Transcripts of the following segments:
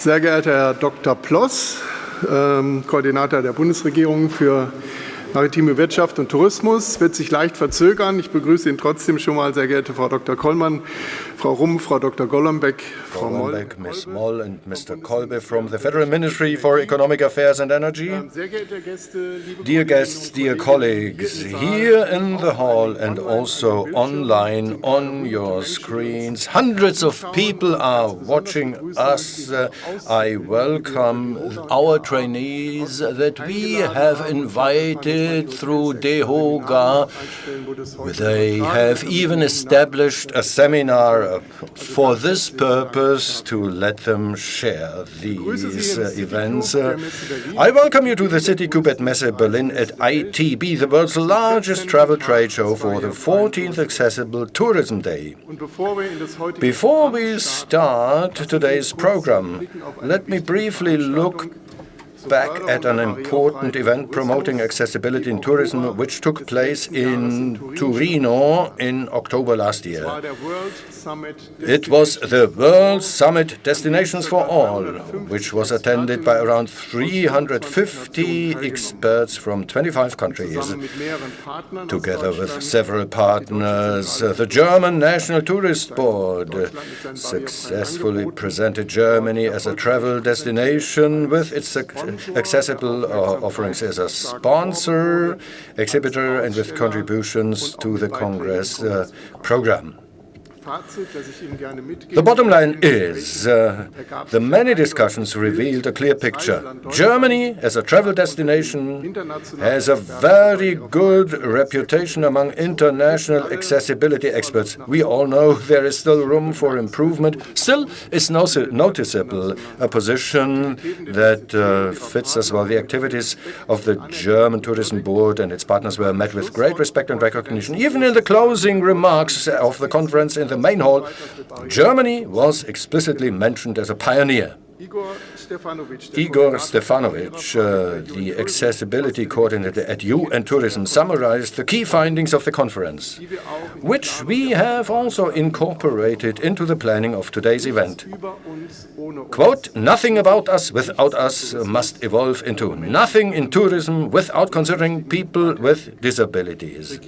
Sehr geehrter Herr Dr. Ploß, Koordinator der Bundesregierung für Maritime Wirtschaft und Tourismus, wird sich leicht verzögern. Ich begrüße ihn trotzdem schon mal, sehr geehrte Frau Dr. Kollmann, Frau Rumpf, Frau Dr. Golombek, Frau Moll, Ms. Moll and Mr. Kolbe from the Federal Ministry for Economic Affairs and Energy. Dear guests, dear colleagues, here in the hall and also online on your screens, hundreds of people are watching us. I welcome our trainees that we have invited through DEHOGA. They have even established a seminar for this purpose to let them share these events. I welcome you to the City Coupe at Messe Berlin at ITB, the world's largest travel trade show for the 14th Accessible Tourism Day. Before we start today's program, let me briefly look back at an important event promoting accessibility in tourism which took place in Torino in October last year. It was the World Summit Destinations for All, which was attended by around 350 experts from 25 countries. Together with several partners, the German National Tourist Board successfully presented Germany as a travel destination with its accessible offerings as a sponsor, exhibitor, and with contributions to the Congress program. The bottom line is, the many discussions revealed a clear picture. Germany, as a travel destination, has a very good reputation among international accessibility experts. We all know there is still room for improvement. Still, it's noticeable a position that fits as well. The activities of the German Tourism Board and its partners were met with great respect and recognition. Even in the closing remarks of the conference in the main hall, Germany was explicitly mentioned as a pioneer. Igor Stefanovic, the accessibility coordinator at UN Tourism, summarized the key findings of the conference, which we have also incorporated into the planning of today's event. Quote, "Nothing about us without us must evolve into nothing in tourism without considering people with disabilities.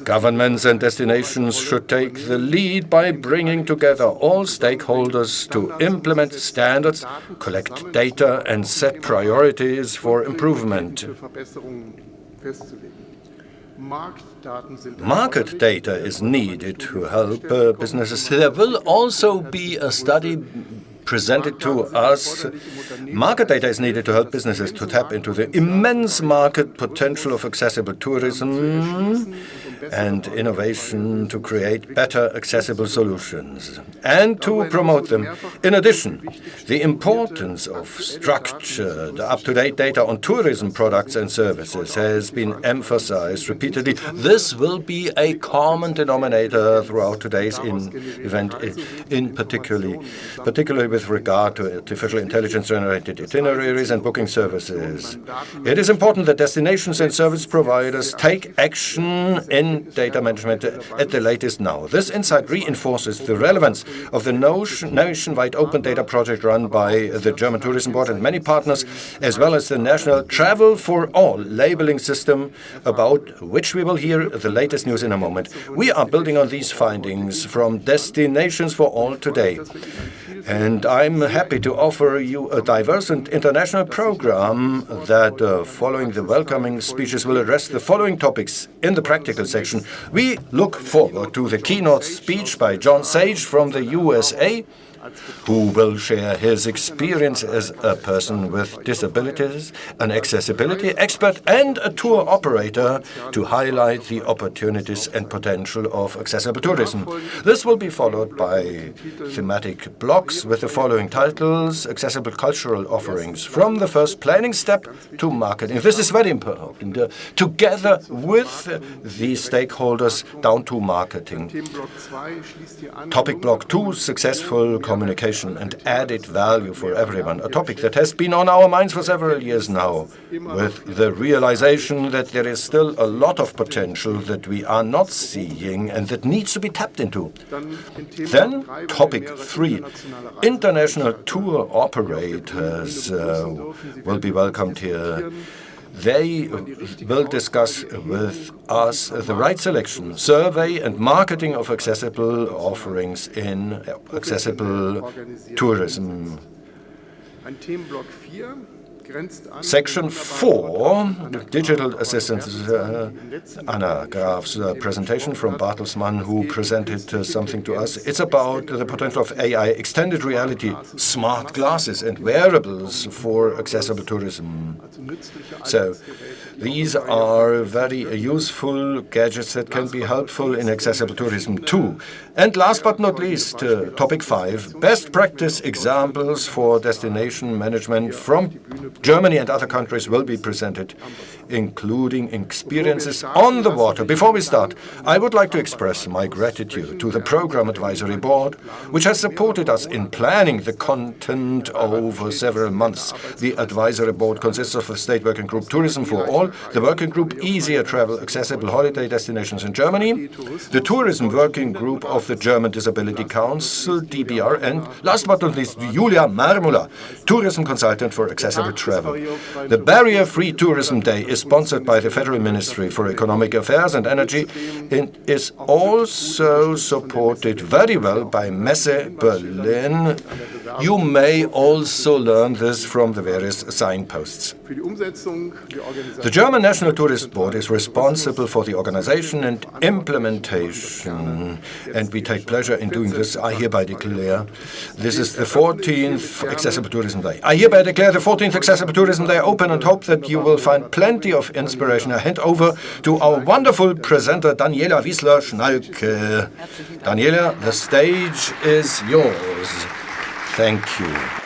Governments and destinations should take the lead by bringing together all stakeholders to implement standards, collect data, and set priorities for improvement. Market data is needed to help businesses. There will also be a study presented to us. Market data is needed to help businesses to tap into the immense market potential of accessible tourism and innovation to create better accessible solutions and to promote them. In addition, the importance of structured, up-to-date data on tourism products and services has been emphasized repeatedly. This will be a common denominator throughout today's event, in particularly with regard to artificial intelligence-generated itineraries and booking services. It is important that destinations and service providers take action in data management at the latest now. This insight reinforces the relevance of the nationwide open data project run by the German Tourism Board and many partners, as well as the national Travel for All labeling system, about which we will hear the latest news in a moment. We are building on these findings from Destinations for All today. And I'm happy to offer you a diverse and international program that, following the welcoming speeches, will address the following topics in the practical section. We look forward to the keynote speech by John Sage from the USA, who will share his experience as a person with disabilities, an accessibility expert, and a tour operator to highlight the opportunities and potential of accessible tourism. This will be followed by thematic blocks with the following titles: Accessible Cultural Offerings, from the first planning step to marketing. This is very important, together with the stakeholders down to marketing. Topic block 2, Successful communication and added value for everyone, a topic that has been on our minds for several years now, with the realization that there is still a lot of potential that we are not seeing and that needs to be tapped into. Then, topic 3, international tour operators will be welcomed here. They will discuss with us the right selection, survey and marketing of accessible offerings in accessible tourism. Section 4, Digital Assistance, Anna Graf's presentation from Bartelsmann, who presented something to us. It's about the potential of AI, extended reality, smart glasses and wearables for accessible tourism. So these are very useful gadgets that can be helpful in accessible tourism too. And last but not least, topic 5, best practice examples for destination management from Germany and other countries will be presented, including experiences on the water. Before we start, I would like to express my gratitude to the Program Advisory Board, which has supported us in planning the content over several months. The Advisory Board consists of the State Working Group Tourism for All, the Working Group Easier Travel Accessible Holiday Destinations in Germany, the Tourism Working Group of the German Disability Council, DBR, and last but not least, Julia Marmula, Tourism Consultant for Accessible Travel. The Barrier-Free Tourism Day is sponsored by the Federal Ministry for Economic Affairs and Energy and is also supported very well by Messe Berlin. You may also learn this from the various signposts. The German National Tourist Board is responsible for the organization and implementation, and we take pleasure in doing this. I hereby declare this is the 14th Accessible Tourism Day. I hereby declare the 14th Accessible Tourism Day open and hope that you will find plenty of inspiration. I hand over to our wonderful presenter, Daniela Wiesler-Schnalke. Daniela, the stage is yours. Thank you.